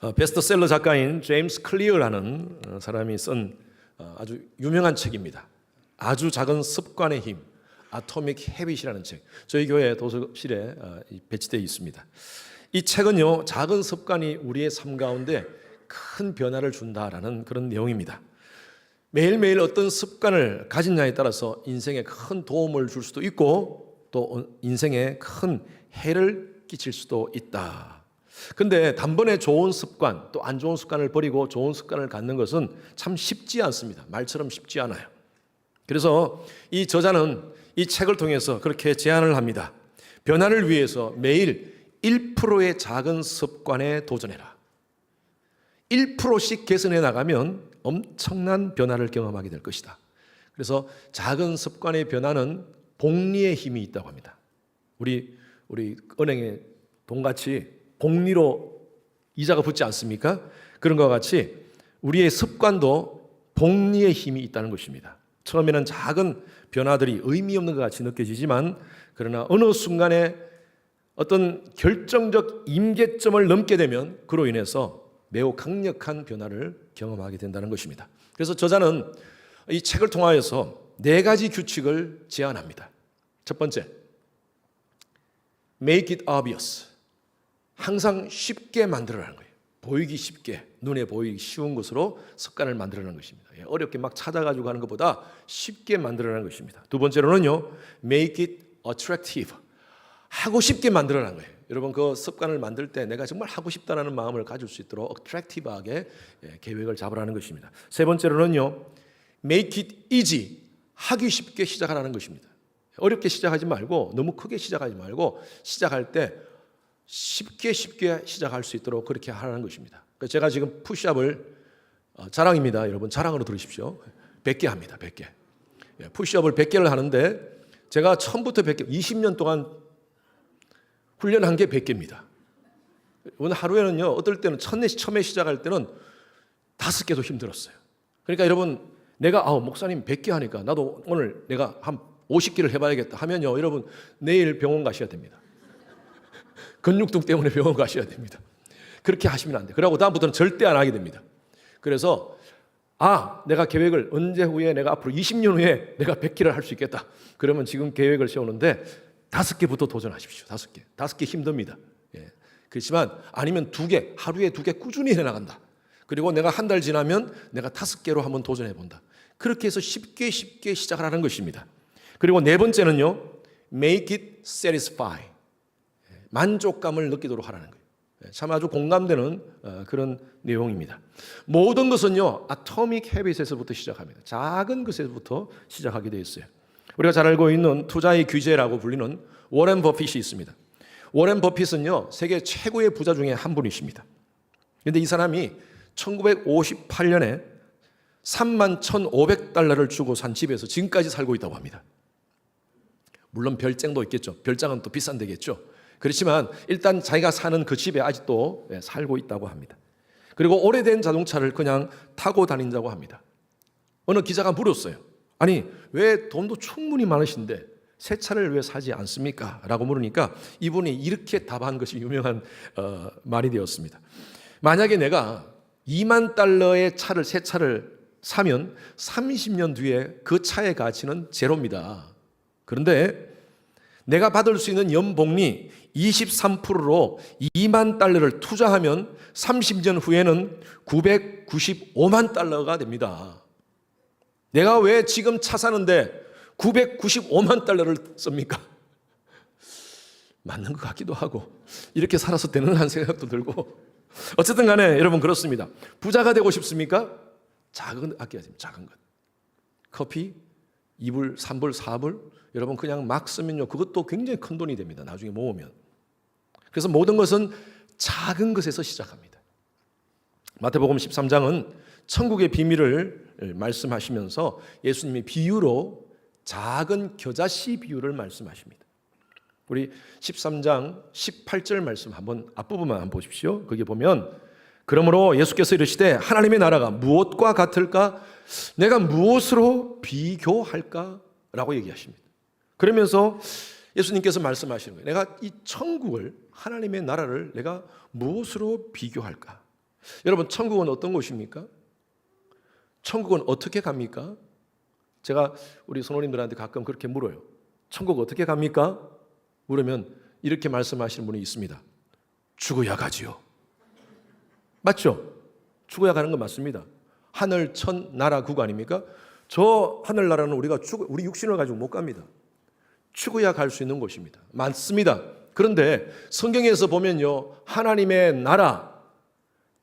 베스트셀러 작가인 제임스 클리어라는 사람이 쓴 아주 유명한 책입니다. 아주 작은 습관의 힘, 아토믹 헤빗이라는 책. 저희 교회 도서실에 배치되어 있습니다. 이 책은요, 작은 습관이 우리의 삶 가운데 큰 변화를 준다라는 그런 내용입니다. 매일매일 어떤 습관을 가진냐에 따라서 인생에 큰 도움을 줄 수도 있고 또 인생에 큰 해를 끼칠 수도 있다. 근데 단번에 좋은 습관 또 안 좋은 습관을 버리고 좋은 습관을 갖는 것은 참 쉽지 않습니다. 말처럼 쉽지 않아요. 그래서 이 저자는 이 책을 통해서 그렇게 제안을 합니다. 변화를 위해서 매일 1%의 작은 습관에 도전해라. 1%씩 개선해 나가면 엄청난 변화를 경험하게 될 것이다. 그래서 작은 습관의 변화는 복리의 힘이 있다고 합니다. 우리 은행에 돈같이 복리로 이자가 붙지 않습니까? 그런 것과 같이 우리의 습관도 복리의 힘이 있다는 것입니다. 처음에는 작은 변화들이 의미 없는 것 같이 느껴지지만 그러나 어느 순간에 어떤 결정적 임계점을 넘게 되면 그로 인해서 매우 강력한 변화를 경험하게 된다는 것입니다. 그래서 저자는 이 책을 통하여서 4가지 규칙을 제안합니다. 첫 번째, make it obvious. 항상 쉽게 만들어라는 거예요. 보이기 쉽게, 눈에 보이기 쉬운 것으로 습관을 만들어라는 것입니다. 어렵게 막 찾아가지고 하는 것보다 쉽게 만들어라는 것입니다. 두 번째로는요, make it attractive. 하고 싶게 만들어라는 거예요. 여러분 그 습관을 만들 때 내가 정말 하고 싶다라는 마음을 가질 수 있도록 attractive하게 계획을 잡으라는 것입니다. 세 번째로는요, make it easy. 하기 쉽게 시작하라는 것입니다. 어렵게 시작하지 말고 너무 크게 시작하지 말고 시작할 때 쉽게 시작할 수 있도록 그렇게 하라는 것입니다. 제가 지금 푸시업을 자랑입니다. 여러분 자랑으로 들으십시오. 100개 합니다. 100개. 푸시업을 100개를 하는데 제가 처음부터 100개, 20년 동안 훈련한 게 100개입니다. 오늘 하루에는요, 어떨 때는 처음에 시작할 때는 5개도 힘들었어요. 그러니까 여러분, 내가 목사님 100개 하니까 나도 오늘 내가 한 50개를 해봐야겠다 하면요, 여러분 내일 병원 가셔야 됩니다. 근육통 때문에 병원 가셔야 됩니다. 그렇게 하시면 안 돼요. 그러고 다음부터는 절대 안 하게 됩니다. 그래서 내가 계획을 언제 후에 내가 앞으로 20년 후에 내가 100개를 할 수 있겠다. 그러면 지금 계획을 세우는데 5개부터 도전하십시오. 5개. 5개 힘듭니다. 그렇지만 아니면 2개, 하루에 2개 꾸준히 해나간다. 그리고 내가 한 달 지나면 내가 5개로 한번 도전해 본다. 그렇게 해서 쉽게 시작을 하는 것입니다. 그리고 네 번째는요, make it satisfy. 만족감을 느끼도록 하라는 거예요. 참 아주 공감되는 그런 내용입니다. 모든 것은요, 아토믹 헤빗에서부터 시작합니다. 작은 것에서부터 시작하게 되어 있어요. 우리가 잘 알고 있는 투자의 규제라고 불리는 워렌 버핏이 있습니다. 워렌 버핏은요, 세계 최고의 부자 중에 한 분이십니다. 그런데 이 사람이 1958년에 31,500달러를 주고 산 집에서 지금까지 살고 있다고 합니다. 물론 별장도 있겠죠. 별장은 또 비싼 데겠죠. 그렇지만 일단 자기가 사는 그 집에 아직도 살고 있다고 합니다. 그리고 오래된 자동차를 그냥 타고 다닌다고 합니다. 어느 기자가 물었어요. 아니, 왜 돈도 충분히 많으신데 새 차를 왜 사지 않습니까? 라고 물으니까 이분이 이렇게 답한 것이 유명한 말이 되었습니다. 만약에 내가 2만 달러의 새 차를 사면 30년 뒤에 그 차의 가치는 제로입니다. 그런데 내가 받을 수 있는 연봉이 23%로 2만 달러를 투자하면 30년 후에는 995만 달러가 됩니다. 내가 왜 지금 차 사는데 995만 달러를 씁니까? 맞는 것 같기도 하고 이렇게 살아서 되는 한 생각도 들고 어쨌든 간에 여러분 그렇습니다. 부자가 되고 싶습니까? 작은 아껴야지, 작은 것. 커피 2불, 3불, 4불 여러분 그냥 막 쓰면요, 그것도 굉장히 큰 돈이 됩니다. 나중에 모으면. 그래서 모든 것은 작은 것에서 시작합니다. 마태복음 13장은 천국의 비밀을 말씀하시면서 예수님이 비유로 작은 겨자씨 비유를 말씀하십니다. 우리 13장 18절 말씀 한번 앞부분만 한번 보십시오. 거기 보면 그러므로 예수께서 이르시되 하나님의 나라가 무엇과 같을까? 내가 무엇으로 비교할까? 라고 얘기하십니다. 그러면서 예수님께서 말씀하시는 거예요. 내가 이 천국을, 하나님의 나라를 내가 무엇으로 비교할까? 여러분, 천국은 어떤 곳입니까? 천국은 어떻게 갑니까? 제가 우리 성도님들한테 가끔 그렇게 물어요. 천국 어떻게 갑니까? 물으면 이렇게 말씀하시는 분이 있습니다. 죽어야 가지요. 맞죠? 죽어야 가는 건 맞습니다. 하늘, 천, 나라, 국 아닙니까? 저 하늘나라는 우리 육신을 가지고 못 갑니다. 죽어야 갈 수 있는 곳입니다. 맞습니다. 그런데 성경에서 보면요, 하나님의 나라,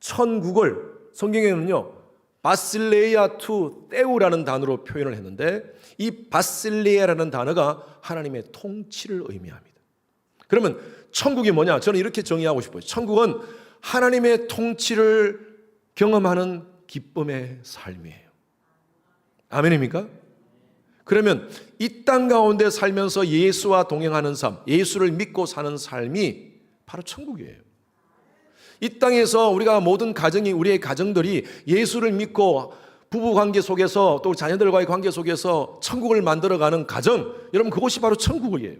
천국을 성경에는요, 바실레이아 투 떼우라는 단어로 표현을 했는데, 이 바실레이아라는 단어가 하나님의 통치를 의미합니다. 그러면 천국이 뭐냐? 저는 이렇게 정의하고 싶어요. 천국은 하나님의 통치를 경험하는 기쁨의 삶이에요. 아멘입니까? 그러면 이 땅 가운데 살면서 예수와 동행하는 삶, 예수를 믿고 사는 삶이 바로 천국이에요. 이 땅에서 우리가 모든 가정이, 우리의 가정들이 예수를 믿고 부부 관계 속에서 또 자녀들과의 관계 속에서 천국을 만들어가는 가정, 여러분 그곳이 바로 천국이에요.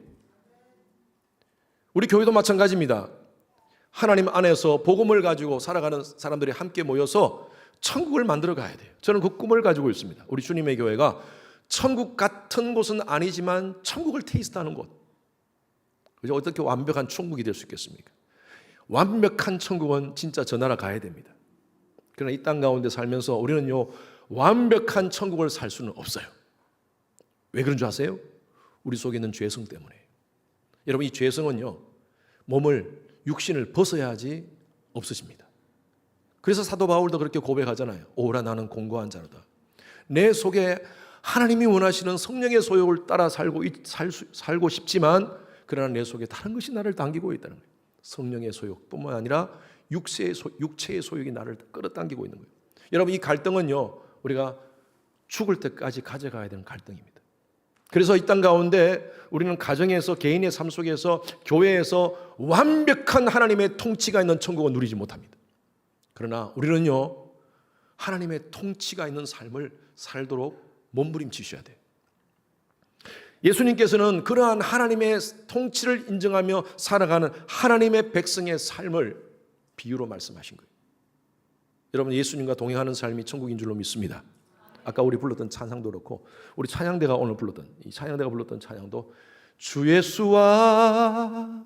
우리 교회도 마찬가지입니다. 하나님 안에서 복음을 가지고 살아가는 사람들이 함께 모여서 천국을 만들어 가야 돼요. 저는 그 꿈을 가지고 있습니다. 우리 주님의 교회가 천국 같은 곳은 아니지만 천국을 테이스트하는 곳. 그죠? 어떻게 완벽한 천국이 될 수 있겠습니까? 완벽한 천국은 진짜 저 나라 가야 됩니다. 그러나 이 땅 가운데 살면서 우리는요, 완벽한 천국을 살 수는 없어요. 왜 그런 줄 아세요? 우리 속에 있는 죄성 때문에. 여러분, 이 죄성은요, 육신을 벗어야지 없어집니다. 그래서 사도 바울도 그렇게 고백하잖아요. 오라 나는 공고한 자로다. 내 속에 하나님이 원하시는 성령의 소욕을 따라 살고 싶지만, 그러나 내 속에 다른 것이 나를 당기고 있다는 거예요. 성령의 소욕뿐만 아니라 육체의 소욕이 나를 끌어당기고 있는 거예요. 여러분, 이 갈등은요, 우리가 죽을 때까지 가져가야 되는 갈등입니다. 그래서 이 땅 가운데 우리는 가정에서, 개인의 삶 속에서, 교회에서 완벽한 하나님의 통치가 있는 천국을 누리지 못합니다. 그러나 우리는요, 하나님의 통치가 있는 삶을 살도록 몸부림치셔야 돼요. 예수님께서는 그러한 하나님의 통치를 인정하며 살아가는 하나님의 백성의 삶을 비유로 말씀하신 거예요. 여러분, 예수님과 동행하는 삶이 천국인 줄로 믿습니다. 아까 우리 불렀던 찬양도 그렇고, 우리 찬양대가 오늘 불렀던, 이 찬양대가 불렀던 찬양도 주 예수와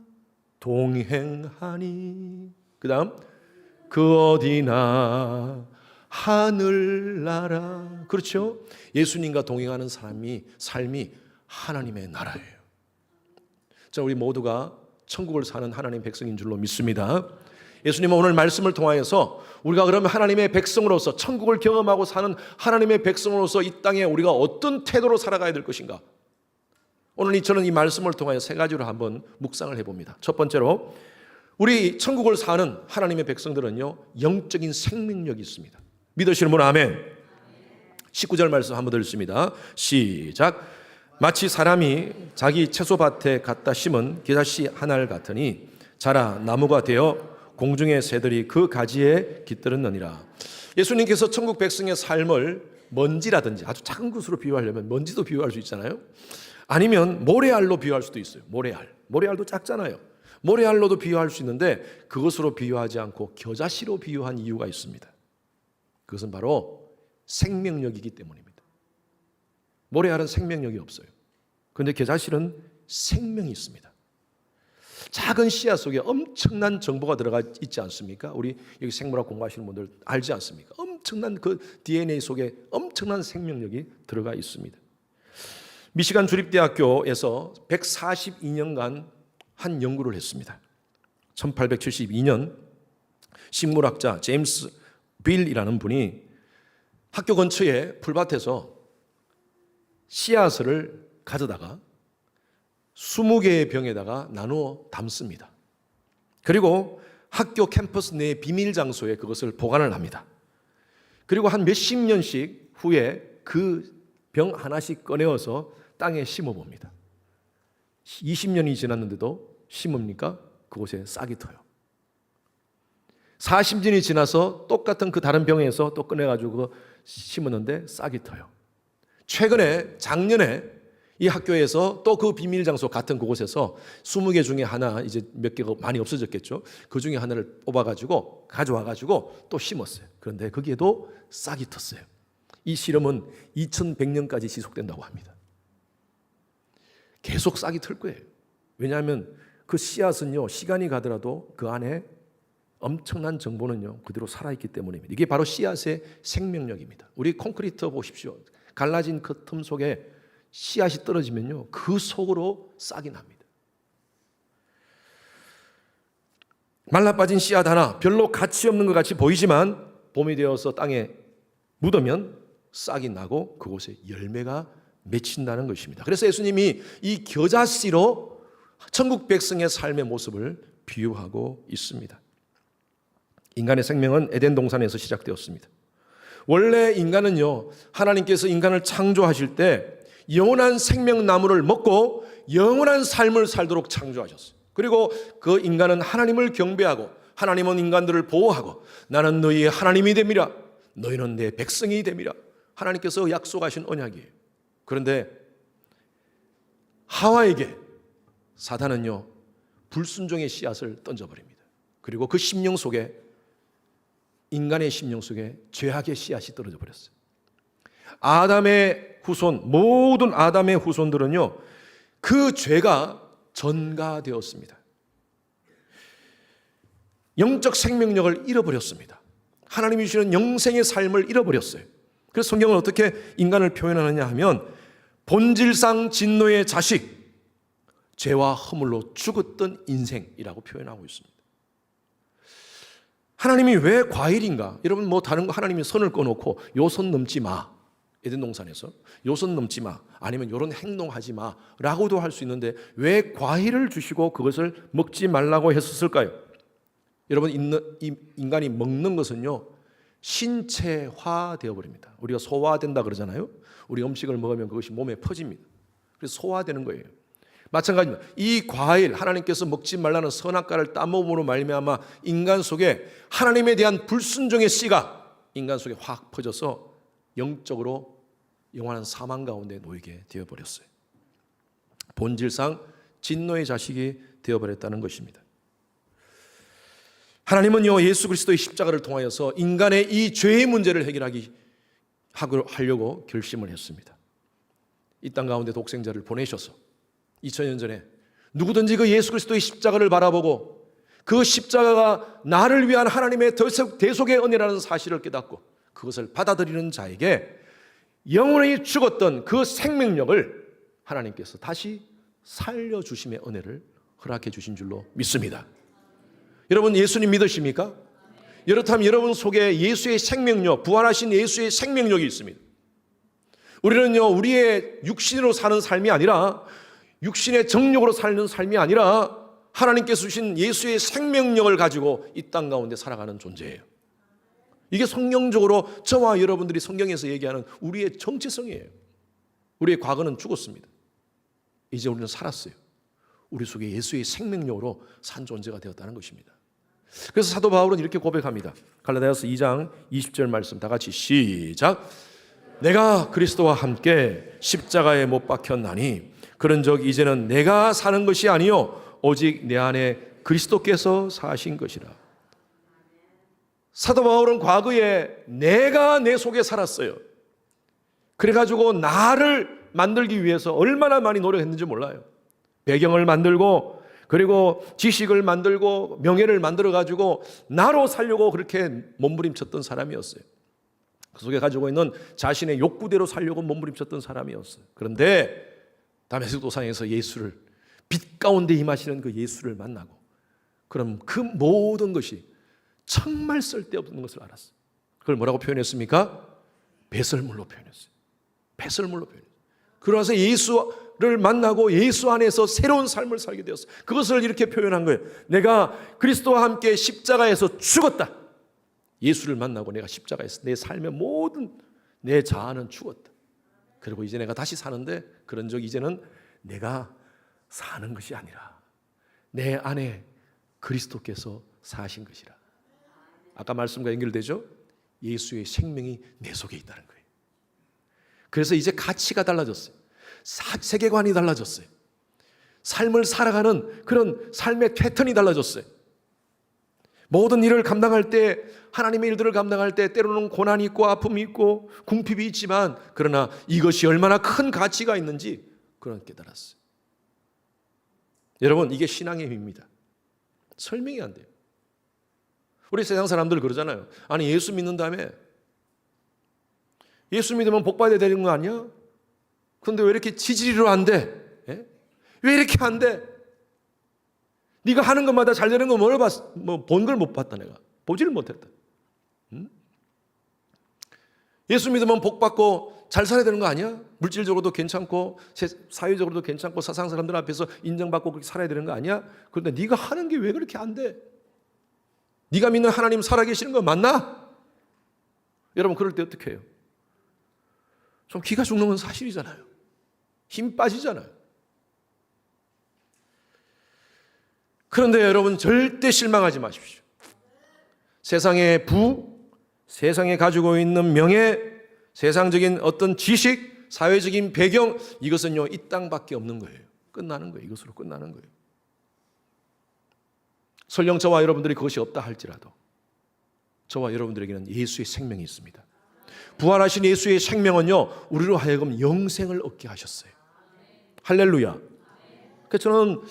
동행하니, 그 다음 그 어디나 하늘나라. 그렇죠? 예수님과 동행하는 삶이 하나님의 나라예요. 자, 우리 모두가 천국을 사는 하나님의 백성인 줄로 믿습니다. 예수님은 오늘 말씀을 통하여서 우리가 그러면 하나님의 백성으로서, 천국을 경험하고 사는 하나님의 백성으로서 이 땅에 우리가 어떤 태도로 살아가야 될 것인가, 오늘 저는 이 말씀을 통하여 세 가지로 한번 묵상을 해봅니다. 첫 번째로, 우리 천국을 사는 하나님의 백성들은요, 영적인 생명력이 있습니다. 믿으시는 분 아멘. 19절 말씀 한번 들겠습니다. 시작. 마치 사람이 자기 채소밭에 갖다 심은 겨자씨 하나를 같으니 자라 나무가 되어 공중의 새들이 그 가지에 깃들었느니라. 예수님께서 천국 백성의 삶을 먼지라든지 아주 작은 것으로 비유하려면 먼지도 비유할 수 있잖아요. 아니면 모래알로 비유할 수도 있어요. 모래알도 작잖아요. 모래알로도 비유할 수 있는데 그것으로 비유하지 않고 겨자씨로 비유한 이유가 있습니다. 그것은 바로 생명력이기 때문입니다. 모래알은 생명력이 없어요. 그런데 겨자씨는 생명이 있습니다. 작은 씨앗 속에 엄청난 정보가 들어가 있지 않습니까? 우리 여기 생물학 공부하시는 분들 알지 않습니까? 엄청난 그 DNA 속에 엄청난 생명력이 들어가 있습니다. 미시간 주립대학교에서 142년간 한 연구를 했습니다. 1872년 식물학자 제임스 빌이라는 분이 학교 근처에 풀밭에서 씨앗을 가져다가 20개의 병에다가 나누어 담습니다. 그리고 학교 캠퍼스 내 비밀 장소에 그것을 보관을 합니다. 그리고 한 몇십 년씩 후에 그 병 하나씩 꺼내어서 땅에 심어봅니다. 20년이 지났는데도 심읍니까? 그곳에 싹이 터요. 40년이 지나서 똑같은 그 다른 병에서 또 꺼내가지고 심었는데 싹이 터요. 작년에 이 학교에서 또 그 비밀 장소 같은 그곳에서 20개 중에 하나, 이제 몇 개가 많이 없어졌겠죠. 그 중에 하나를 뽑아가지고 가져와가지고 또 심었어요. 그런데 거기에도 싹이 텄어요. 이 실험은 2100년까지 지속된다고 합니다. 계속 싹이 틀 거예요. 왜냐하면 그 씨앗은요, 시간이 가더라도 그 안에 엄청난 정보는요 그대로 살아있기 때문입니다. 이게 바로 씨앗의 생명력입니다. 우리 콘크리트 보십시오. 갈라진 그 틈 속에 씨앗이 떨어지면요 그 속으로 싹이 납니다. 말라빠진 씨앗 하나, 별로 가치 없는 것 같이 보이지만 봄이 되어서 땅에 묻으면 싹이 나고 그곳에 열매가 맺힌다는 것입니다. 그래서 예수님이 이 겨자씨로 천국 백성의 삶의 모습을 비유하고 있습니다. 인간의 생명은 에덴 동산에서 시작되었습니다. 원래 인간은요, 하나님께서 인간을 창조하실 때 영원한 생명나무를 먹고 영원한 삶을 살도록 창조하셨어요. 그리고 그 인간은 하나님을 경배하고 하나님은 인간들을 보호하고 나는 너희의 하나님이 됨이라, 너희는 내 백성이 됨이라 하나님께서 약속하신 언약이에요. 그런데 하와에게 사단은요 불순종의 씨앗을 던져버립니다. 그리고 그 심령 속에, 인간의 심령 속에 죄악의 씨앗이 떨어져 버렸어요. 아담의 후손, 모든 아담의 후손들은요 그 죄가 전가되었습니다. 영적 생명력을 잃어버렸습니다. 하나님이 주시는 영생의 삶을 잃어버렸어요. 그래서 성경은 어떻게 인간을 표현하느냐 하면 본질상 진노의 자식, 죄와 허물로 죽었던 인생이라고 표현하고 있습니다. 하나님이 왜 과일인가? 여러분 뭐 다른 거 하나님이 선을 꺼놓고 요 선 넘지 마, 에덴 동산에서 요 선 넘지 마, 아니면 요런 행동하지 마 라고도 할 수 있는데 왜 과일을 주시고 그것을 먹지 말라고 했었을까요? 여러분 인간이 먹는 것은요 신체화 되어버립니다. 우리가 소화된다 그러잖아요. 우리 음식을 먹으면 그것이 몸에 퍼집니다. 그래서 소화되는 거예요. 마찬가지입니다. 이 과일, 하나님께서 먹지 말라는 선악과를 따먹음으로 말미암아 인간 속에 하나님에 대한 불순종의 씨가 인간 속에 확 퍼져서 영적으로 영원한 사망 가운데 놓이게 되어버렸어요. 본질상 진노의 자식이 되어버렸다는 것입니다. 하나님은요 예수 그리스도의 십자가를 통하여서 인간의 이 죄의 문제를 하려고 결심을 했습니다. 이 땅 가운데 독생자를 보내셔서 2000년 전에 누구든지 그 예수 그리스도의 십자가를 바라보고 그 십자가가 나를 위한 하나님의 대속의 은혜라는 사실을 깨닫고 그것을 받아들이는 자에게 영원히 죽었던 그 생명력을 하나님께서 다시 살려주심의 은혜를 허락해 주신 줄로 믿습니다. 여러분 예수님 믿으십니까? 그렇다면 여러분 속에 예수의 생명력, 부활하신 예수의 생명력이 있습니다. 우리는요 우리의 육신으로 사는 삶이 아니라, 육신의 정력으로 사는 삶이 아니라 하나님께서 주신 예수의 생명력을 가지고 이 땅 가운데 살아가는 존재예요. 이게 성경적으로 저와 여러분들이 성경에서 얘기하는 우리의 정체성이에요. 우리의 과거는 죽었습니다. 이제 우리는 살았어요. 우리 속에 예수의 생명력으로 산 존재가 되었다는 것입니다. 그래서 사도 바울은 이렇게 고백합니다. 갈라디아서 2장 20절 말씀 다 같이 시작. 내가 그리스도와 함께 십자가에 못 박혔나니 그런즉 이제는 내가 사는 것이 아니요 오직 내 안에 그리스도께서 사신 것이라. 사도 바울은 과거에 내가 내 속에 살았어요. 그래가지고 나를 만들기 위해서 얼마나 많이 노력했는지 몰라요. 배경을 만들고 그리고 지식을 만들고 명예를 만들어가지고 나로 살려고 그렇게 몸부림쳤던 사람이었어요. 그 속에 가지고 있는 자신의 욕구대로 살려고 몸부림쳤던 사람이었어요. 그런데 다메섹 도상에서 예수를, 빛 가운데 임하시는 그 예수를 만나고 그럼 그 모든 것이 정말 쓸데없는 것을 알았어요. 그걸 뭐라고 표현했습니까? 배설물로 표현했어요. 배설물로 표현했어요. 그러면서 예수를 만나고 예수 안에서 새로운 삶을 살게 되었어요. 그것을 이렇게 표현한 거예요. 내가 그리스도와 함께 십자가에서 죽었다. 예수를 만나고 내가 십자가에서 내 삶의 모든 내 자아는 죽었다. 그리고 이제 내가 다시 사는데 그런즉 이제는 내가 사는 것이 아니라 내 안에 그리스도께서 사신 것이라. 아까 말씀과 연결되죠? 예수의 생명이 내 속에 있다는 거예요. 그래서 이제 가치가 달라졌어요. 세계관이 달라졌어요. 삶을 살아가는 그런 삶의 패턴이 달라졌어요. 모든 일을 감당할 때, 하나님의 일들을 감당할 때 때로는 고난이 있고 아픔이 있고 궁핍이 있지만, 그러나 이것이 얼마나 큰 가치가 있는지 그런 깨달았어요. 여러분, 이게 신앙의 힘입니다. 설명이 안 돼요. 우리 세상 사람들 그러잖아요. 아니, 예수 믿는다며? 예수 믿으면 복 받아야 되는 거 아니야? 근데 왜 이렇게 지지리로 안 돼? 예? 왜 이렇게 안 돼? 네가 하는 것마다 잘 되는 거 뭘 봤어? 뭐 본 걸 못 봤다. 내가 보지를 못했다. 예수 믿으면 복 받고 잘 살아야 되는 거 아니야? 물질적으로도 괜찮고 사회적으로도 괜찮고 세상 사람들 앞에서 인정받고 그렇게 살아야 되는 거 아니야? 그런데 네가 하는 게 왜 그렇게 안 돼? 네가 믿는 하나님 살아계시는 거 맞나? 여러분, 그럴 때 어떻게 해요? 좀 기가 죽는 건 사실이잖아요. 힘 빠지잖아요. 그런데 여러분, 절대 실망하지 마십시오. 세상의 세상에 가지고 있는 명예, 세상적인 어떤 지식, 사회적인 배경, 이것은요, 이 땅밖에 없는 거예요. 끝나는 거예요. 이것으로 끝나는 거예요. 설령 저와 여러분들이 그것이 없다 할지라도 저와 여러분들에게는 예수의 생명이 있습니다. 부활하신 예수의 생명은요, 우리로 하여금 영생을 얻게 하셨어요. 할렐루야. 그래서 저는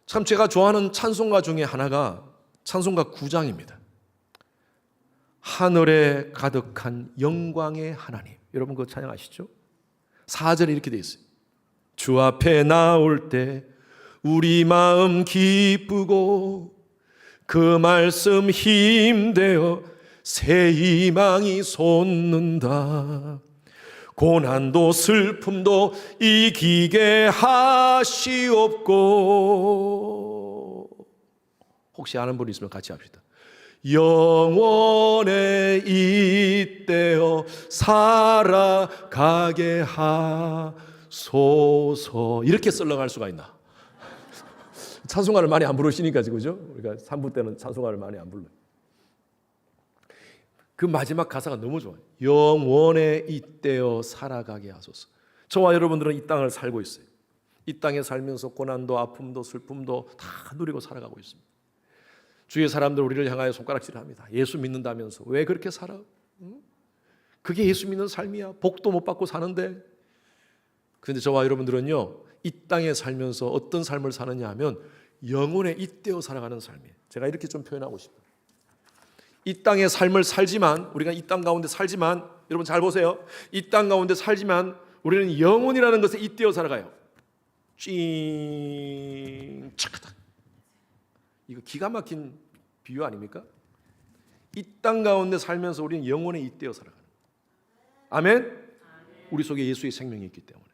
참 제가 좋아하는 찬송가 중에 하나가 찬송가 9장입니다. 하늘에 가득한 영광의 하나님. 여러분 그거 찬양하시죠? 4절에 이렇게 되어 있어요. 주 앞에 나올 때 우리 마음 기쁘고 그 말씀 힘되어 새 희망이 솟는다. 고난도 슬픔도 이기게 하시옵고. 혹시 아는 분 있으면 같이 합시다. 영원에 잇대어 살아가게 하소서. 이렇게 썰렁할 수가 있나? 찬송가를 많이 안 부르시니까, 그죠? 우리가 3부 때는 찬송가를 많이 안 불러요. 그 마지막 가사가 너무 좋아요. 영원에 잇대어 살아가게 하소서. 저와 여러분들은 이 땅을 살고 있어요. 이 땅에 살면서 고난도 아픔도 슬픔도 다 누리고 살아가고 있습니다. 주위의 사람들 우리를 향하여 손가락질을 합니다. 예수 믿는다면서 왜 그렇게 살아? 그게 예수 믿는 삶이야. 복도 못 받고 사는데. 그런데 저와 여러분들은요, 이 땅에 살면서 어떤 삶을 사느냐 하면 영혼에 잇대어 살아가는 삶이에요. 제가 이렇게 좀 표현하고 싶어요. 이 땅의 삶을 살지만, 우리가 이 땅 가운데 살지만, 여러분 잘 보세요. 이 땅 가운데 살지만 우리는 영혼이라는 것에 잇대어 살아가요. 찡 착하다. 이거 기가 막힌 비유 아닙니까? 이 땅 가운데 살면서 우리는 영혼에 잇대어 살아가는. 아멘? 우리 속에 예수의 생명이 있기 때문에.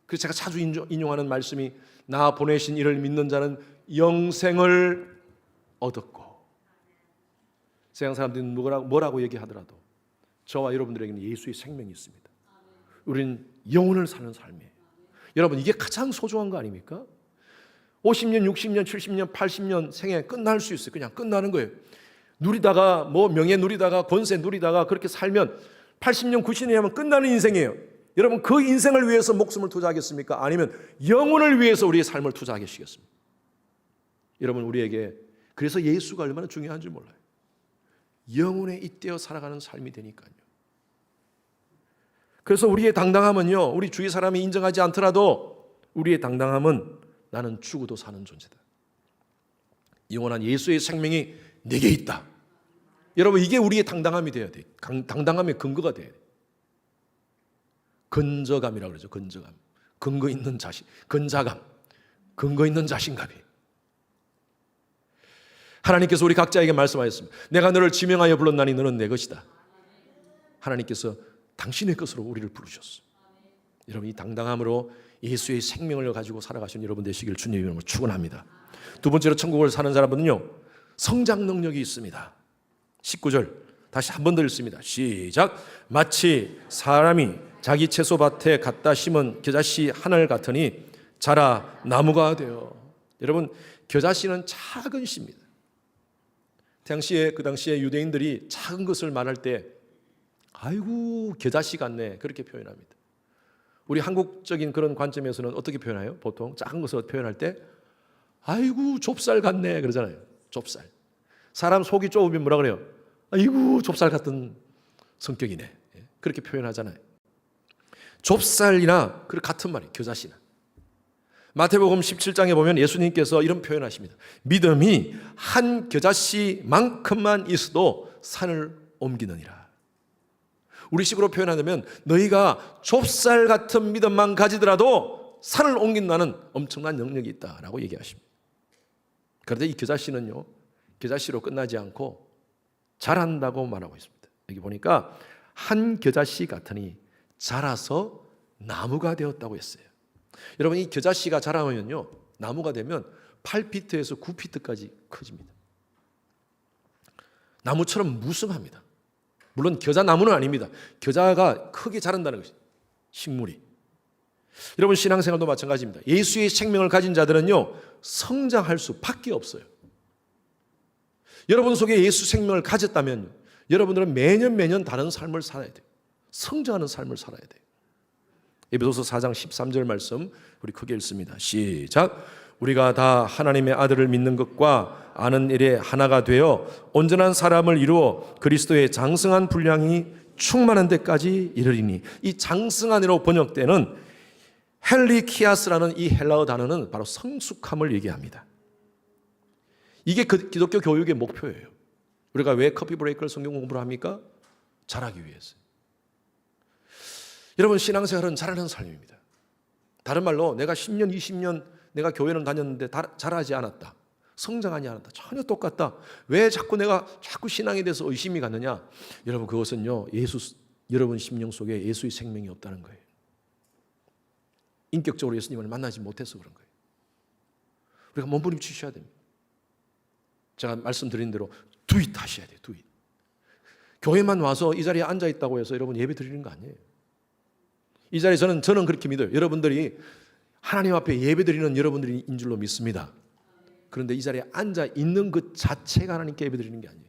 그래서 제가 자주 인용하는 말씀이 나 보내신 이를 믿는 자는 영생을 얻었고. 세상 사람들이 뭐라고 얘기하더라도 저와 여러분들에게는 예수의 생명이 있습니다. 우리는 영혼을 사는 삶이에요. 여러분, 이게 가장 소중한 거 아닙니까? 50년, 60년, 70년, 80년 생에 끝날 수 있어요. 그냥 끝나는 거예요. 누리다가 뭐 명예 누리다가 권세 누리다가 그렇게 살면 80년, 90년이 하면 끝나는 인생이에요. 여러분, 그 인생을 위해서 목숨을 투자하겠습니까? 아니면 영혼을 위해서 우리의 삶을 투자하시겠습니까? 여러분, 우리에게 그래서 예수가 얼마나 중요한지 몰라요. 영혼에 잇대어 살아가는 삶이 되니까요. 그래서 우리의 당당함은요, 우리 주위 사람이 인정하지 않더라도 우리의 당당함은 나는 죽어도 사는 존재다. 영원한 예수의 생명이 내게 있다. 여러분, 이게 우리의 당당함이 되어야 돼요. 당당함의 근거가 돼야 돼요. 근저감이라고 그러죠. 근저감. 근거 있는 자신, 근자감. 근거 있는 자신감이. 하나님께서 우리 각자에게 말씀하셨습니다. 내가 너를 지명하여 불렀나니 너는 내 것이다. 하나님께서 당신의 것으로 우리를 부르셨어. 여러분, 이 당당함으로 예수의 생명을 가지고 살아가신 여러분 되시길 주님의 이름으로 축원합니다. 두 번째로 천국을 사는 사람은요, 성장 능력이 있습니다. 19절 다시 한 번 더 읽습니다. 시작. 마치 사람이 자기 채소밭에 갖다 심은 겨자씨 하늘 같으니 자라 나무가 되어. 여러분, 겨자씨는 작은 씨입니다. 그 당시에 유대인들이 작은 것을 말할 때 아이고 겨자씨 같네 그렇게 표현합니다. 우리 한국적인 그런 관점에서는 어떻게 표현해요? 보통 작은 것을 표현할 때 아이고 좁쌀 같네 그러잖아요. 좁쌀. 사람 속이 좁으면 뭐라 그래요? 아이고 좁쌀 같은 성격이네. 그렇게 표현하잖아요. 좁쌀이나 그 같은 말이에요. 겨자씨나. 마태복음 17장에 보면 예수님께서 이런 표현하십니다. 믿음이 한 겨자씨만큼만 있어도 산을 옮기느니라. 우리식으로 표현하자면 너희가 좁쌀 같은 믿음만 가지더라도 산을 옮긴다는 엄청난 능력이 있다라고 얘기하십니다. 그런데 이 겨자씨는요, 겨자씨로 끝나지 않고 자란다고 말하고 있습니다. 여기 보니까 한 겨자씨 같으니 자라서 나무가 되었다고 했어요. 여러분 이 겨자씨가 자라면요 나무가 되면 8피트에서 9피트까지 커집니다. 나무처럼 무성합니다. 물론 겨자나무는 아닙니다. 겨자가 크게 자란다는 것이 식물이. 여러분 신앙생활도 마찬가지입니다. 예수의 생명을 가진 자들은요 성장할 수밖에 없어요. 여러분 속에 예수 생명을 가졌다면 여러분들은 매년 다른 삶을 살아야 돼요. 성장하는 삶을 살아야 돼요. 에베소서 4장 13절 말씀 우리 크게 읽습니다. 시작. 우리가 다 하나님의 아들을 믿는 것과 아는 일에 하나가 되어 온전한 사람을 이루어 그리스도의 장성한 분량이 충만한 데까지 이르리니, 이 장성한이라고 번역되는 헬리키아스라는 이 헬라어 단어는 바로 성숙함을 얘기합니다. 이게 그 기독교 교육의 목표예요. 우리가 왜 커피 브레이크를 성경 공부를 합니까? 잘하기 위해서. 여러분 신앙생활은 잘하는 삶입니다. 다른 말로 내가 10년, 20년 내가 교회는 다녔는데 잘하지 않았다. 성장하지 않았다. 전혀 똑같다. 왜 내가 자꾸 신앙에 대해서 의심이 가느냐? 여러분 그것은요 여러분 심령 속에 예수의 생명이 없다는 거예요. 인격적으로 예수님을 만나지 못해서 그런 거예요. 우리가 몸부림치셔야 됩니다. 제가 말씀드린 대로 두잇 하셔야 돼요. 두잇. 교회만 와서 이 자리에 앉아 있다고 해서 여러분 예배 드리는 거 아니에요. 이 자리에 저는 그렇게 믿어요. 여러분들이 하나님 앞에 예배 드리는 여러분들인 줄로 믿습니다. 그런데 이 자리에 앉아 있는 것 자체가 하나님께 예배 드리는 게 아니에요.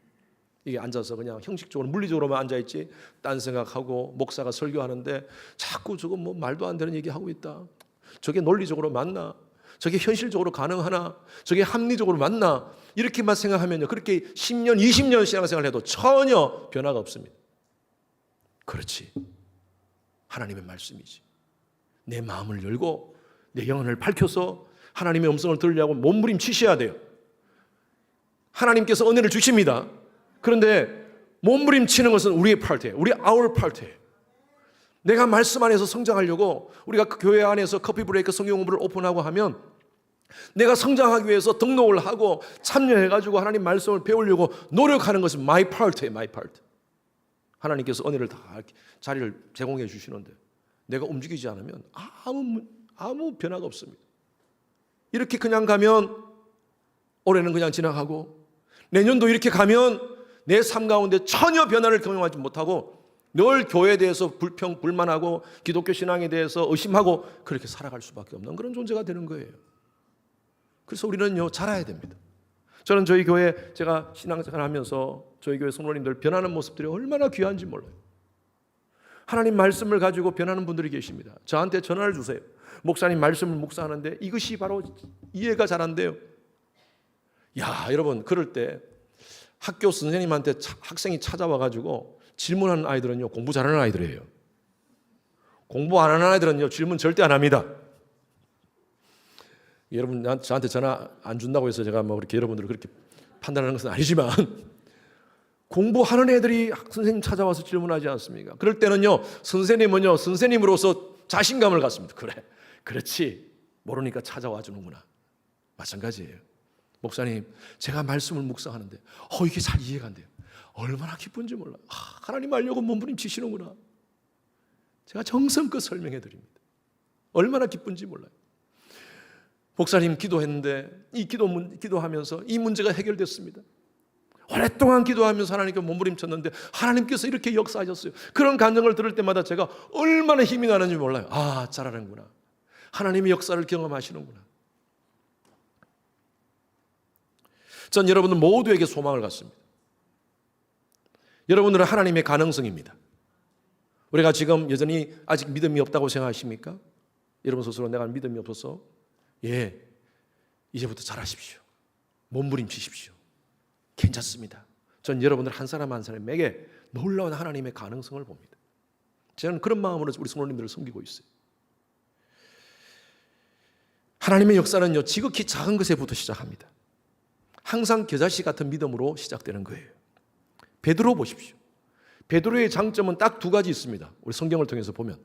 이게 앉아서 그냥 형식적으로 물리적으로만 앉아 있지 딴 생각하고 목사가 설교하는데 자꾸 저거 뭐 말도 안 되는 얘기하고 있다. 저게 논리적으로 맞나? 저게 현실적으로 가능하나? 저게 합리적으로 맞나? 이렇게만 생각하면요 그렇게 10년, 20년 신앙생활을 해도 전혀 변화가 없습니다. 그렇지. 하나님의 말씀이지. 내 마음을 열고 내 영혼을 밝혀서 하나님의 음성을 들으려고 몸부림치셔야 돼요. 하나님께서 은혜를 주십니다. 그런데 몸부림치는 것은 우리의 파트예요. our 파트예요. 내가 말씀 안에서 성장하려고 우리가 그 교회 안에서 커피 브레이크 성경 공부를 오픈하고 하면 내가 성장하기 위해서 등록을 하고 참여해가지고 하나님 말씀을 배우려고 노력하는 것은 my part예요. my part. 하나님께서 은혜를 다 자리를 제공해 주시는데 내가 움직이지 않으면 아무 변화가 없습니다. 이렇게 그냥 가면 올해는 그냥 지나가고 내년도 이렇게 가면 내 삶 가운데 전혀 변화를 경험하지 못하고 늘 교회에 대해서 불만하고 기독교 신앙에 대해서 의심하고 그렇게 살아갈 수밖에 없는 그런 존재가 되는 거예요. 그래서 우리는요 자라야 됩니다. 저는 저희 교회 제가 신앙생활 하면서 저희 교회 성도님들 변하는 모습들이 얼마나 귀한지 몰라요. 하나님 말씀을 가지고 변하는 분들이 계십니다. 저한테 전화를 주세요. 목사님 말씀을 묵상하는데 이것이 바로 이해가 잘 안 돼요. 야 여러분 그럴 때 학교 선생님한테 학생이 찾아와가지고 질문하는 아이들은요 공부 잘하는 아이들이에요. 공부 안 하는 아이들은요 질문 절대 안 합니다. 여러분 저한테 전화 안 준다고 해서 제가 뭐 그렇게 여러분들을 그렇게 판단하는 것은 아니지만 공부하는 애들이 선생님 찾아와서 질문하지 않습니까? 그럴 때는요 선생님은요 선생님으로서 자신감을 갖습니다. 그렇지 모르니까 찾아와 주는구나. 마찬가지예요. 목사님 제가 말씀을 묵상하는데 이게 잘 이해가 안 돼요. 얼마나 기쁜지 몰라요. 하나님 알려고 몸부림치시는구나. 제가 정성껏 설명해 드립니다. 얼마나 기쁜지 몰라요. 목사님 기도했는데 기도하면서 이 문제가 해결됐습니다. 오랫동안 기도하면서 하나님께 몸부림쳤는데 하나님께서 이렇게 역사하셨어요. 그런 감정을 들을 때마다 제가 얼마나 힘이 나는지 몰라요. 잘하는구나. 하나님의 역사를 경험하시는구나. 전 여러분들 모두에게 소망을 갖습니다. 여러분들은 하나님의 가능성입니다. 우리가 지금 여전히 아직 믿음이 없다고 생각하십니까? 여러분 스스로 내가 믿음이 없어서 이제부터 잘하십시오. 몸부림치십시오. 괜찮습니다. 전 여러분들 한 사람 한 사람에게 놀라운 하나님의 가능성을 봅니다. 저는 그런 마음으로 우리 성도님들을 섬기고 있어요. 하나님의 역사는요, 지극히 작은 것에부터 시작합니다. 항상 겨자씨 같은 믿음으로 시작되는 거예요. 베드로 보십시오. 베드로의 장점은 딱 두 가지 있습니다. 우리 성경을 통해서 보면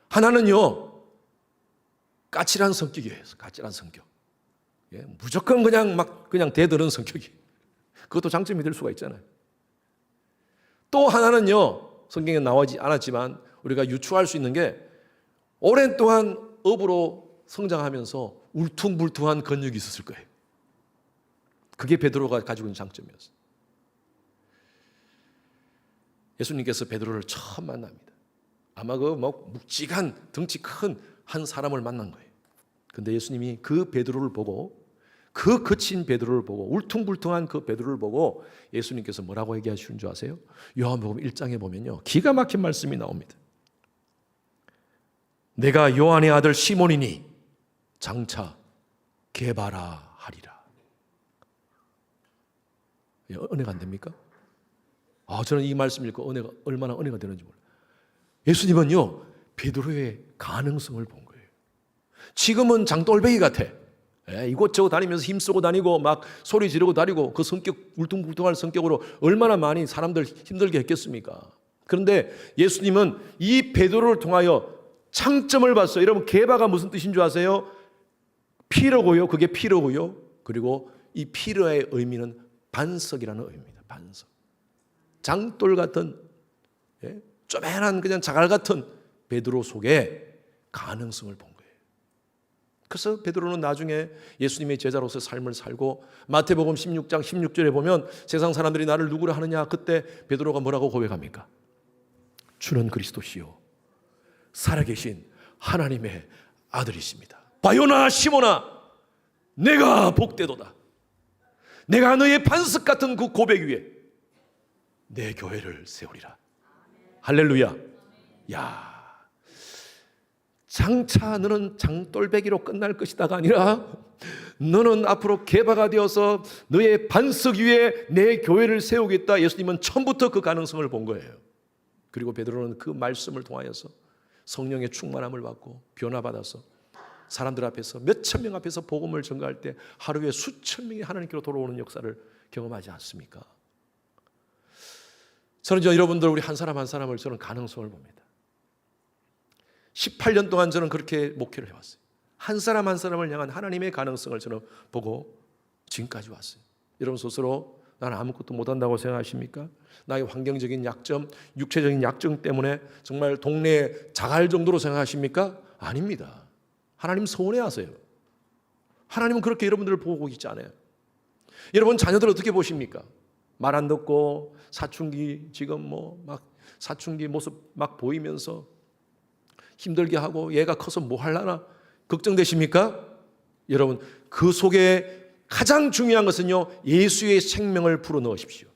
하나는요, 까칠한 성격이에요. 까칠한 성격. 무조건 그냥 대드는 성격이. 그것도 장점이 될 수가 있잖아요. 또 하나는요, 성경에 나오지 않았지만 우리가 유추할 수 있는 게 오랜 동안 업으로 성장하면서 울퉁불퉁한 근육이 있었을 거예요. 그게 베드로가 가지고 있는 장점이었어요. 예수님께서 베드로를 처음 만납니다. 아마 묵직한 덩치 큰 한 사람을 만난 거예요. 근데 예수님이 그 베드로를 보고, 그 거친 베드로를 보고, 울퉁불퉁한 그 베드로를 보고 예수님께서 뭐라고 얘기하시는 줄 아세요? 요한복음 1장에 보면요, 기가 막힌 말씀이 나옵니다. 내가 요한의 아들 시몬이니 장차 게바라 하리라. 은혜가 안 됩니까? 저는 이 말씀 읽고 얼마나 은혜가 되는지 몰라요. 예수님은요, 베드로의 가능성을 본 거예요. 지금은 장돌배기 같아. 이곳저곳 다니면서 힘쓰고 다니고 막 소리 지르고 다니고 그 성격, 울퉁불퉁한 성격으로 얼마나 많이 사람들 힘들게 했겠습니까? 그런데 예수님은 이 베드로를 통하여 장점을 봤어요. 여러분, 게바가 무슨 뜻인 줄 아세요? 피로고요. 그게 피로고요. 그리고 이 피로의 의미는 반석이라는 의미입니다. 반석. 장돌 같은, 쪼맨한 그냥 자갈 같은 베드로 속에 가능성을 본 거예요. 그래서 베드로는 나중에 예수님의 제자로서 삶을 살고, 마태복음 16장 16절에 보면 세상 사람들이 나를 누구라 하느냐, 그때 베드로가 뭐라고 고백합니까? 주는 그리스도시요 살아계신 하나님의 아들이십니다. 바요나 시몬아, 내가 복되도다. 내가 너의 반석 같은 그 고백 위에 내 교회를 세우리라. 할렐루야. 야, 장차 너는 장돌배기로 끝날 것이다가 아니라 너는 앞으로 게바가 되어서 너의 반석 위에 내 교회를 세우겠다. 예수님은 처음부터 그 가능성을 본 거예요. 그리고 베드로는 그 말씀을 통하여서 성령의 충만함을 받고 변화받아서 사람들 앞에서 몇천 명 앞에서 복음을 전가할 때 하루에 수천 명이 하나님께로 돌아오는 역사를 경험하지 않습니까? 저는 여러분들 우리 한 사람 한 사람을 저는 가능성을 봅니다. 18년 동안 저는 그렇게 목회를 해왔어요. 한 사람 한 사람을 향한 하나님의 가능성을 저는 보고 지금까지 왔어요. 여러분 스스로 나는 아무것도 못한다고 생각하십니까? 나의 환경적인 약점, 육체적인 약점 때문에 정말 동네에 자갈 정도로 생각하십니까? 아닙니다. 하나님 서운해하세요. 하나님은 그렇게 여러분들을 보고 있지 않아요. 여러분 자녀들 어떻게 보십니까? 말 안 듣고 사춘기 지금 막 사춘기 모습 막 보이면서 힘들게 하고 얘가 커서 뭐 하려나 걱정되십니까? 여러분 그 속에 가장 중요한 것은요, 예수의 생명을 불어넣으십시오.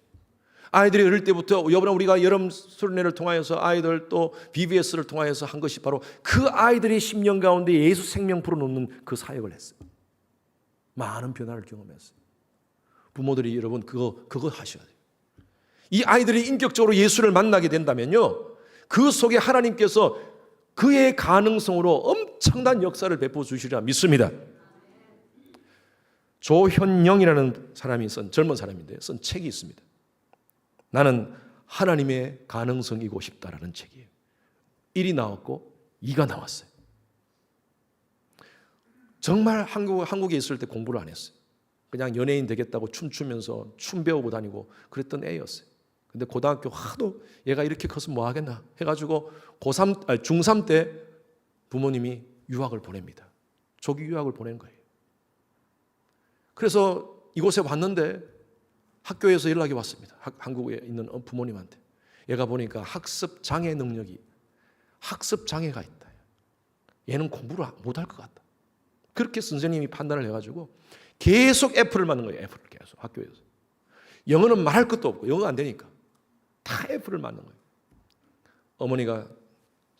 아이들이 어릴 때부터, 여러분 우리가 여름 수련회를 통하여서 아이들 또 BBS를 통하여서 한 것이 바로 그 아이들의 심령 가운데 예수 생명 불어넣는 그 사역을 했어요. 많은 변화를 경험했어요. 부모들이 여러분 그거 하셔야 돼요. 이 아이들이 인격적으로 예수를 만나게 된다면요, 그 속에 하나님께서 그의 가능성으로 엄청난 역사를 베풀어 주시리라 믿습니다. 조현영이라는 사람이 젊은 사람인데 쓴 책이 있습니다. 나는 하나님의 가능성이고 싶다라는 책이에요. 1이 나왔고 2가 나왔어요. 정말 한국에 있을 때 공부를 안 했어요. 그냥 연예인 되겠다고 춤추면서 춤 배우고 다니고 그랬던 애였어요. 근데 고등학교 하도 얘가 이렇게 커서 뭐 하겠나 해가지고 중3 때 부모님이 유학을 보냅니다. 조기 유학을 보낸 거예요. 그래서 이곳에 왔는데 학교에서 연락이 왔습니다. 한국에 있는 부모님한테. 얘가 보니까 학습 장애 능력이, 학습 장애가 있다. 얘는 공부를 못할 것 같다. 그렇게 선생님이 판단을 해가지고 계속 F를 맞는 거예요. F를 계속 학교에서. 영어는 말할 것도 없고 영어 안 되니까 다 F를 맞는 거예요. 어머니가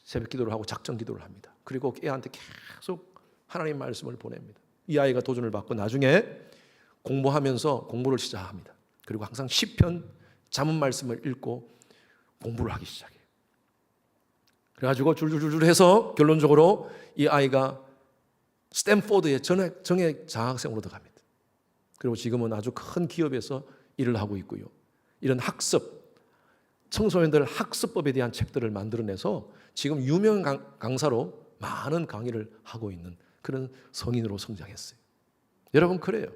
새벽 기도를 하고 작정 기도를 합니다. 그리고 애한테 계속 하나님 말씀을 보냅니다. 이 아이가 도전을 받고 나중에 공부하면서 공부를 시작합니다. 그리고 항상 시편, 잠언 말씀을 읽고 공부를 하기 시작해요. 그래가지고 줄줄줄 해서 결론적으로 이 아이가 스탠포드의 정예 장학생으로 들어갑니다. 그리고 지금은 아주 큰 기업에서 일을 하고 있고요. 이런 학습, 청소년들 학습법에 대한 책들을 만들어내서 지금 유명 강사로 많은 강의를 하고 있는 그런 성인으로 성장했어요. 여러분, 그래요.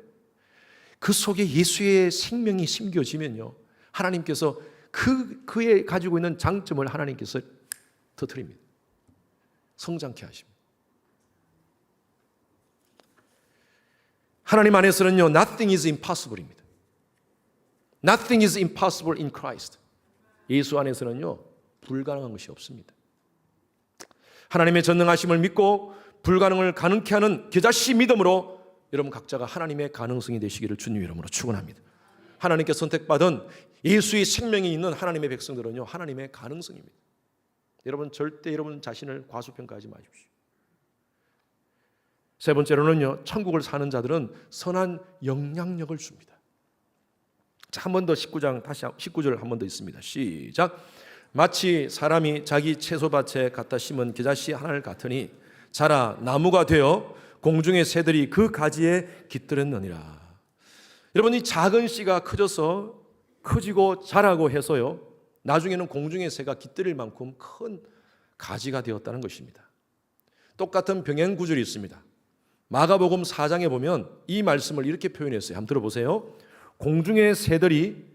그 속에 예수의 생명이 심겨지면요, 하나님께서 그의 가지고 있는 장점을 하나님께서 터뜨립니다. 성장케 하십니다. 하나님 안에서는요, nothing is impossible입니다. Nothing is impossible in Christ. 예수 안에서는요, 불가능한 것이 없습니다. 하나님의 전능하심을 믿고 불가능을 가능케 하는 겨자씨 믿음으로 여러분 각자가 하나님의 가능성이 되시기를 주님 이름으로 축원합니다. 하나님께 선택받은 예수의 생명이 있는 하나님의 백성들은요, 하나님의 가능성입니다. 여러분, 절대 여러분 자신을 과소평가하지 마십시오. 세 번째로는요, 천국을 사는 자들은 선한 영향력을 줍니다. 자, 한 번 더 19장 다시 19절 한 번 더 있습니다. 시작. 마치 사람이 자기 채소밭에 갖다 심은 겨자씨 하나를 같으니 자라 나무가 되어 공중의 새들이 그 가지에 깃들었느니라. 여러분, 이 작은 씨가 커져서 커지고 자라고 해서요, 나중에는 공중의 새가 깃들일 만큼 큰 가지가 되었다는 것입니다. 똑같은 병행 구절이 있습니다. 마가복음 4장에 보면 이 말씀을 이렇게 표현했어요. 한번 들어보세요. 공중의 새들이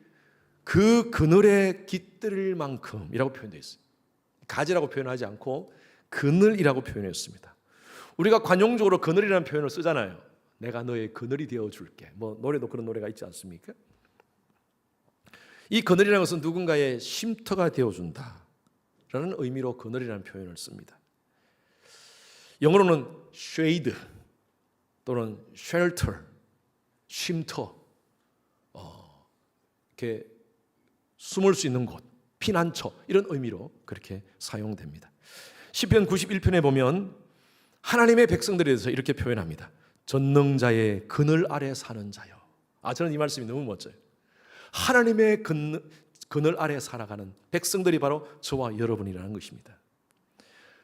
그 그늘에 깃들일 만큼이라고 표현되어 있어요. 가지라고 표현하지 않고 그늘이라고 표현했습니다. 우리가 관용적으로 그늘이라는 표현을 쓰잖아요. 내가 너의 그늘이 되어줄게. 뭐 노래도 그런 노래가 있지 않습니까? 이 그늘이라는 것은 누군가의 쉼터가 되어준다 라는 의미로 그늘이라는 표현을 씁니다. 영어로는 shade 또는 shelter, 쉼터, 이렇게 숨을 수 있는 곳, 피난처, 이런 의미로 그렇게 사용됩니다. 시편 91편에 보면 하나님의 백성들에 대해서 이렇게 표현합니다. 전능자의 그늘 아래 사는 자요. 저는 이 말씀이 너무 멋져요. 하나님의 그늘 아래 살아가는 백성들이 바로 저와 여러분이라는 것입니다.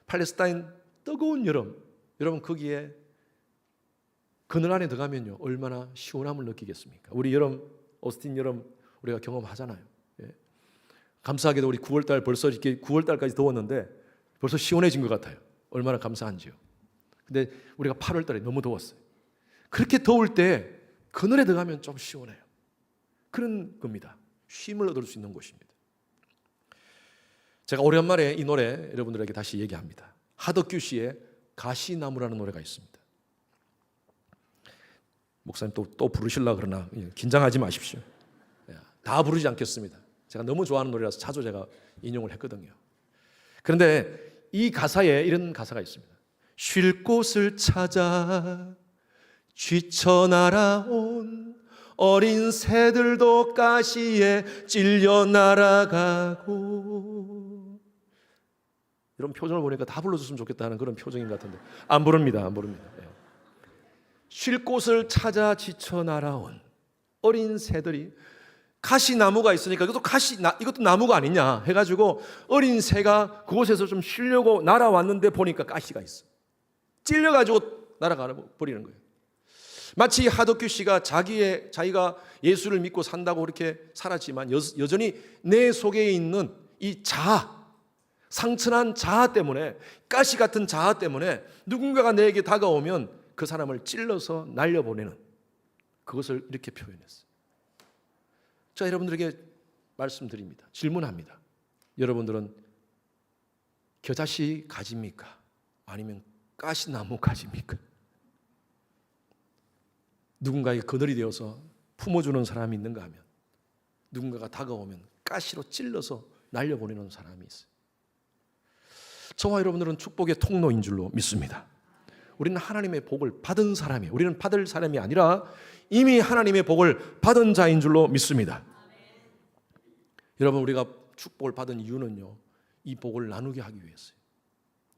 팔레스타인 뜨거운 여름, 여러분 거기에 그늘 안에 들어가면요, 얼마나 시원함을 느끼겠습니까? 우리 여름, 오스틴 여름 우리가 경험하잖아요. 예. 감사하게도 우리 9월달 벌써 이렇게 9월달까지 더웠는데 벌써 시원해진 것 같아요. 얼마나 감사한지요. 근데 우리가 8월달에 너무 더웠어요. 그렇게 더울 때 그늘에 들어가면 좀 시원해요. 그런 겁니다. 쉼을 얻을 수 있는 곳입니다. 제가 오랜만에 이 노래 여러분들에게 다시 얘기합니다. 하덕규 씨의 가시나무라는 노래가 있습니다. 목사님 또 부르시려고 그러나 긴장하지 마십시오. 다 부르지 않겠습니다. 제가 너무 좋아하는 노래라서 자주 제가 인용을 했거든요. 그런데 이 가사에 이런 가사가 있습니다. 쉴 곳을 찾아 지쳐 날아온 어린 새들도 가시에 찔려 날아가고. 이런 표정을 보니까 다 불러줬으면 좋겠다는 그런 표정인 것 같은데 안 부릅니다. 쉴 곳을 찾아 지쳐 날아온 어린 새들이, 가시나무가 있으니까 이것도 나무가 아니냐 해가지고 어린 새가 그곳에서 좀 쉬려고 날아왔는데 보니까 가시가 있어. 찔려가지고 날아가 버리는 거예요. 마치 하덕규 씨가 자기가 예수를 믿고 산다고 그렇게 살았지만 여전히 내 속에 있는 이 자아, 상처난 자아 때문에, 가시 같은 자아 때문에 누군가가 내게 다가오면 그 사람을 찔러서 날려보내는, 그것을 이렇게 표현했어요. 자, 여러분들에게 말씀드립니다. 질문합니다. 여러분들은 겨자씨 가지입니까? 아니면 가시나무 가지입니까? 누군가에게 그늘이 되어서 품어주는 사람이 있는가 하면, 누군가가 다가오면 가시로 찔러서 날려보내는 사람이 있어요. 저와 여러분들은 축복의 통로인 줄로 믿습니다. 우리는 하나님의 복을 받은 사람이에요. 우리는 받을 사람이 아니라 이미 하나님의 복을 받은 자인 줄로 믿습니다. 여러분, 우리가 축복을 받은 이유는요, 이 복을 나누게 하기 위해서요.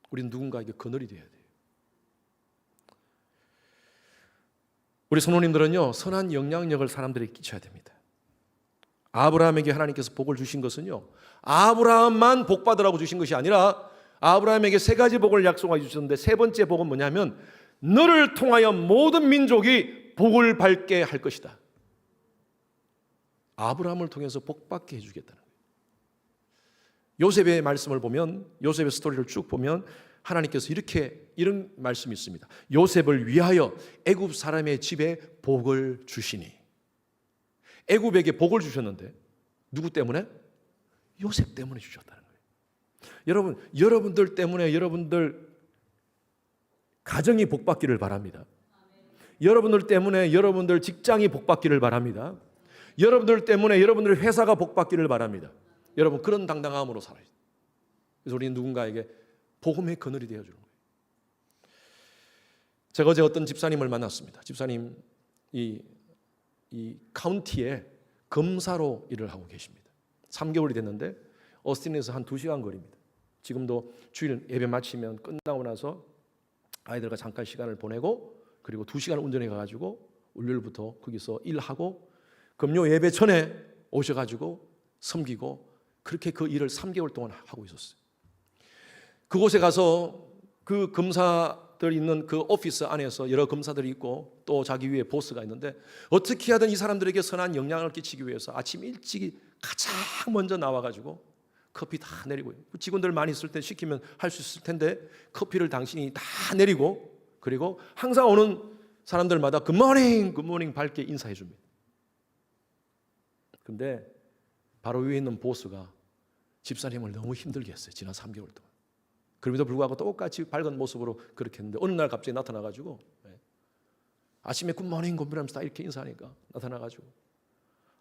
우리는 누군가에게 그늘이 되어야 돼요. 우리 성도님들은요, 선한 영향력을 사람들에게 끼쳐야 됩니다. 아브라함에게 하나님께서 복을 주신 것은요, 아브라함만 복 받으라고 주신 것이 아니라 아브라함에게 세 가지 복을 약속해 주셨는데, 세 번째 복은 뭐냐면 너를 통하여 모든 민족이 복을 받게 할 것이다. 아브라함을 통해서 복 받게 해주겠다는 거예요. 요셉의 말씀을 보면, 요셉의 스토리를 쭉 보면 하나님께서 이런 말씀이 있습니다. 요셉을 위하여 애굽 사람의 집에 복을 주시니. 애굽에게 복을 주셨는데 누구 때문에? 요셉 때문에 주셨다는 거예요. 여러분들 때문에 여러분들 가정이 복받기를 바랍니다. 여러분들 때문에 여러분들 직장이 복받기를 바랍니다. 여러분들 때문에 여러분들 회사가 복받기를 바랍니다. 여러분, 그런 당당함으로 살아야 돼요. 그래서 우리는 누군가에게 복음의 그늘이 되어주는 거예요. 제가 어제 어떤 집사님을 만났습니다. 집사님 이 카운티에 검사로 일을 하고 계십니다. 3개월이 됐는데 어스틴에서 한 2시간 거리입니다. 지금도 주일 예배 마치면 끝나고 나서 아이들과 잠깐 시간을 보내고 그리고 2시간 운전해 가지고 월요일부터 거기서 일하고 금요 예배 전에 오셔가지고 섬기고 그렇게 그 일을 3개월 동안 하고 있었어요. 그곳에 가서 그 검사들 있는 그 오피스 안에서 여러 검사들이 있고 또 자기 위에 보스가 있는데 어떻게 하든 이 사람들에게 선한 영향을 끼치기 위해서 아침 일찍이 가장 먼저 나와가지고 커피 다 내리고요. 직원들 많이 있을 때 시키면 할 수 있을 텐데 커피를 당신이 다 내리고 그리고 항상 오는 사람들마다 굿모닝 굿모닝 밝게 인사해 줍니다. 근데 바로 위에 있는 보스가 집사님을 너무 힘들게 했어요. 지난 3개월 동안. 그럼에도 불구하고 똑같이 밝은 모습으로 그렇게 했는데 어느 날 갑자기 나타나가지고 아침에 굿모닝 굿모닝 하면서 다 이렇게 인사하니까 나타나가지고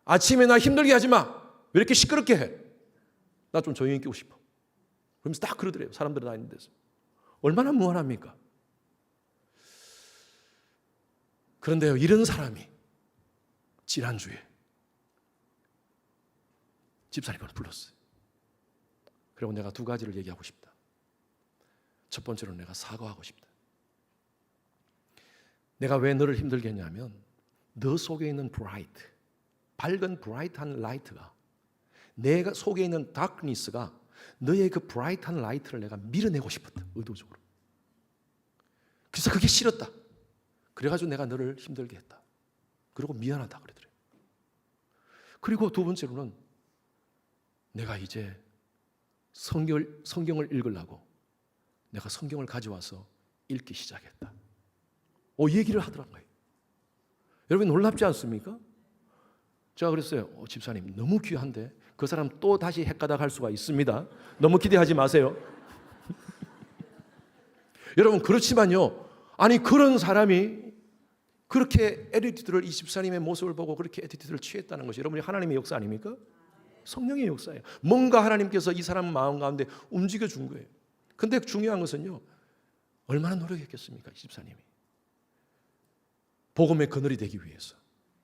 아침에 나 힘들게 하지 마. 왜 이렇게 시끄럽게 해? 나 좀 조용히 있고 싶어. 그러면서 딱 그러더래요. 사람들이 다 있는 데서. 얼마나 무한합니까? 그런데요, 이런 사람이 지난주에 집사님을 불렀어요. 그리고 내가 2가지를 얘기하고 싶다. 첫 번째로 내가 사과하고 싶다. 내가 왜 너를 힘들게 했냐면 너 속에 있는 브라이트, 밝은 브라이트한 라이트가 내가 속에 있는 다크니스가 너의 그 브라이트한 라이트를 내가 밀어내고 싶었다. 의도적으로. 그래서 그게 싫었다. 그래가지고 내가 너를 힘들게 했다. 그리고 미안하다 그러더래요. 그리고 2번째로는 내가 이제 성경을 읽으려고 내가 성경을 가져와서 읽기 시작했다. 얘기를 하더란 거예요. 여러분 놀랍지 않습니까? 제가 그랬어요. 집사님 너무 귀한데 그 사람 또 다시 헷가닥 할 수가 있습니다. 너무 기대하지 마세요. 여러분 그렇지만요. 아니 그런 사람이 그렇게 에티튜드를 이 집사님의 모습을 보고 그렇게 에티튜드를 취했다는 것이 여러분이 하나님의 역사 아닙니까? 성령의 역사예요. 뭔가 하나님께서 이 사람 마음 가운데 움직여 준 거예요. 근데 중요한 것은요. 얼마나 노력했겠습니까? 이 집사님이. 복음의 그늘이 되기 위해서.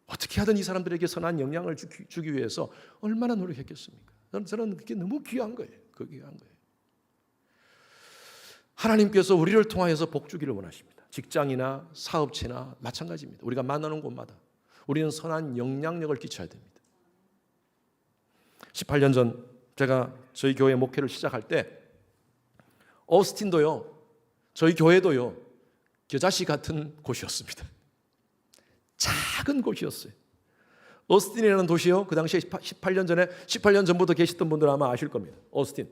어떻게 하든 이 사람들에게 선한 영향을 주기 위해서 얼마나 노력했겠습니까? 저는 그게 너무 귀한 거예요. 그 귀한 거예요. 하나님께서 우리를 통하여서 복 주기를 원하십니다. 직장이나 사업체나 마찬가지입니다. 우리가 만나는 곳마다 우리는 선한 영향력을 끼쳐야 됩니다. 18년 전 제가 저희 교회 목회를 시작할 때 오스틴도요, 저희 교회도요, 겨자씨 같은 곳이었습니다. 작은 곳이었어요. 오스틴이라는 도시요, 그 당시에 18년 전부터 계셨던 분들은 아마 아실 겁니다. 오스틴.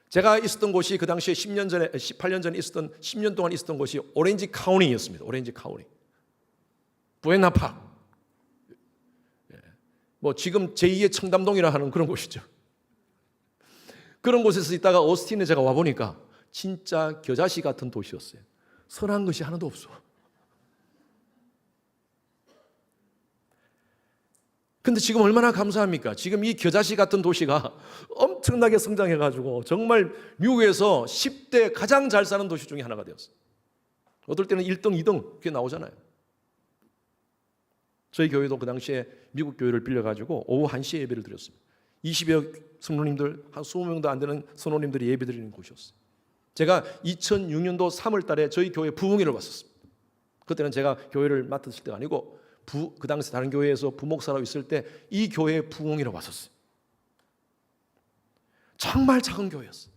제가 있었던 곳이 그 당시에 18년 전에 있었던 10년 동안 있었던 곳이 오렌지 카운티였습니다. 오렌지 카운티. 부에나파크. 뭐 지금 제2의 청담동이라 하는 그런 곳이죠. 그런 곳에서 있다가 오스틴에 제가 와 보니까 진짜 겨자씨 같은 도시였어요. 선한 것이 하나도 없어. 근데 지금 얼마나 감사합니까? 지금 이 겨자씨 같은 도시가 엄청나게 성장해가지고 정말 미국에서 10대 가장 잘 사는 도시 중에 하나가 되었어요. 어떨 때는 1등, 2등 그게 나오잖아요. 저희 교회도 그 당시에 미국 교회를 빌려가지고 오후 1시에 예배를 드렸습니다. 20여 성도님들, 한 20명도 안 되는 성도님들이 예배드리는 곳이었어요. 제가 2006년도 3월 달에 저희 교회 부흥회를 왔었습니다. 그때는 제가 교회를 맡았을 때가 아니고 그 당시 다른 교회에서 부목사로 있을 때 이 교회에 부흥회를 왔었어요. 정말 작은 교회였어요.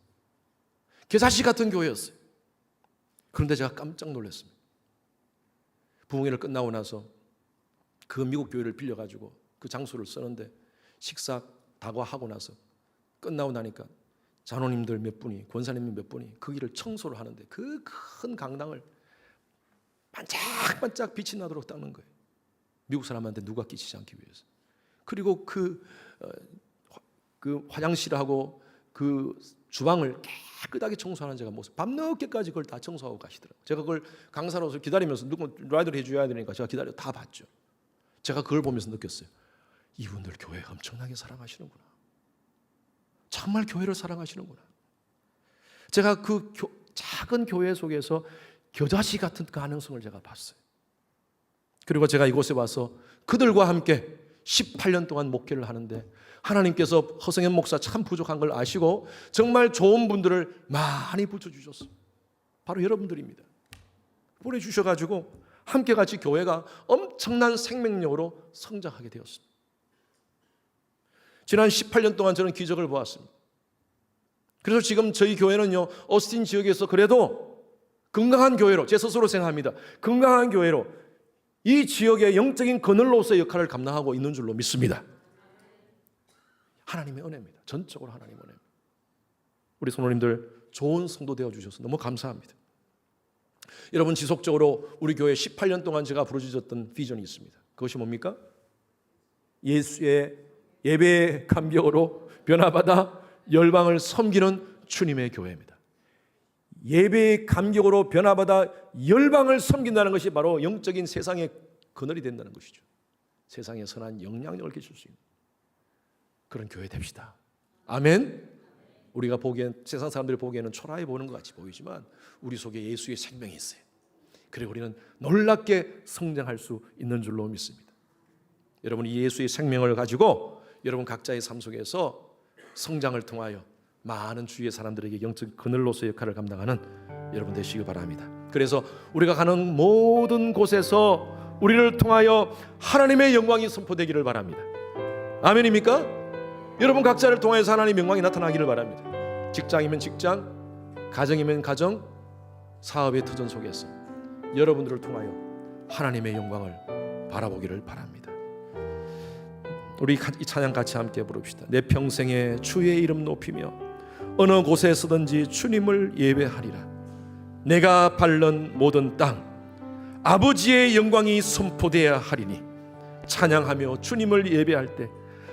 계사시 같은 교회였어요. 그런데 제가 깜짝 놀랐습니다. 부흥회를 끝나고 나서 그 미국 교회를 빌려가지고 그 장소를 쓰는데 식사 다과하고 나서 끝나고 나니까 장로님들 몇 분이, 권사님 몇 분이 그 길을 청소를 하는데 그 큰 강당을 반짝반짝 빛이 나도록 닦는 거예요. 미국 사람한테 누가 끼치지 않기 위해서. 그리고 그 화장실하고 그 주방을 깨끗하게 청소하는 제가 모습, 밤늦게까지 그걸 다 청소하고 가시더라고요. 제가 그걸 강사로서 기다리면서 누구 라이드를 해줘야 되니까 제가 기다려 다 봤죠. 제가 그걸 보면서 느꼈어요. 이분들 교회 엄청나게 사랑하시는구나. 정말 교회를 사랑하시는구나. 제가 그 작은 교회 속에서 겨자씨 같은 가능성을 제가 봤어요. 그리고 제가 이곳에 와서 그들과 함께 18년 동안 목회를 하는데 하나님께서 허성현 목사 참 부족한 걸 아시고 정말 좋은 분들을 많이 붙여주셨어요. 바로 여러분들입니다. 보내주셔가지고 함께 같이 교회가 엄청난 생명력으로 성장하게 되었습니다. 지난 18년 동안 저는 기적을 보았습니다. 그래서 지금 저희 교회는요, 오스틴 지역에서 그래도 건강한 교회로, 제 스스로 생각합니다. 건강한 교회로 이 지역의 영적인 그늘로서의 역할을 감당하고 있는 줄로 믿습니다. 하나님의 은혜입니다. 전적으로 하나님의 은혜입니다. 우리 성도님들 좋은 성도 되어주셔서 너무 감사합니다. 여러분, 지속적으로 우리 교회 18년 동안 제가 부르짖었던 비전이 있습니다. 그것이 뭡니까? 예수의 예배의 감격으로 변화받아 열방을 섬기는 주님의 교회입니다. 예배의 감격으로 변화받아 열방을 섬긴다는 것이 바로 영적인 세상의 그늘이 된다는 것이죠. 세상에 선한 영향력을 끼칠 수 있는 그런 교회 됩시다. 아멘. 우리가 보기엔, 세상 사람들이 보기에는 초라해 보이는 것 같이 보이지만 우리 속에 예수의 생명이 있어요. 그리고 우리는 놀랍게 성장할 수 있는 줄로 믿습니다. 여러분, 이 예수의 생명을 가지고 여러분 각자의 삶 속에서 성장을 통하여 많은 주위의 사람들에게 영적 그늘로서의 역할을 감당하는 여러분 되시기 바랍니다. 그래서 우리가 가는 모든 곳에서 우리를 통하여 하나님의 영광이 선포되기를 바랍니다. 아멘입니까? 여러분 각자를 통해서 하나님의 영광이 나타나기를 바랍니다. 직장이면 직장, 가정이면 가정, 사업의 터전 속에서 여러분들을 통하여 하나님의 영광을 바라보기를 바랍니다. 우리 이 찬양 같이 함께 부릅시다. 내 평생에 주의 이름 높이며 어느 곳에 서든지 주님을 예배하리라. 내가 밟는 모든 땅 아버지의 영광이 선포되어야 하리니 찬양하며 주님을 예배할 때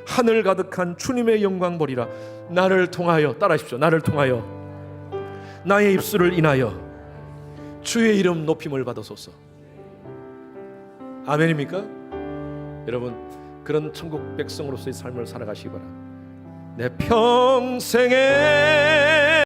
하늘 가득한 주님의 영광 보리라. 나를 통하여, 따라하십시오. 나를 통하여 나의 입술을 인하여 주의 이름 높임을 받으소서. 아멘입니까? 여러분, 그런 천국 백성으로서의 삶을 살아가시기 바랍니다. 내 평생에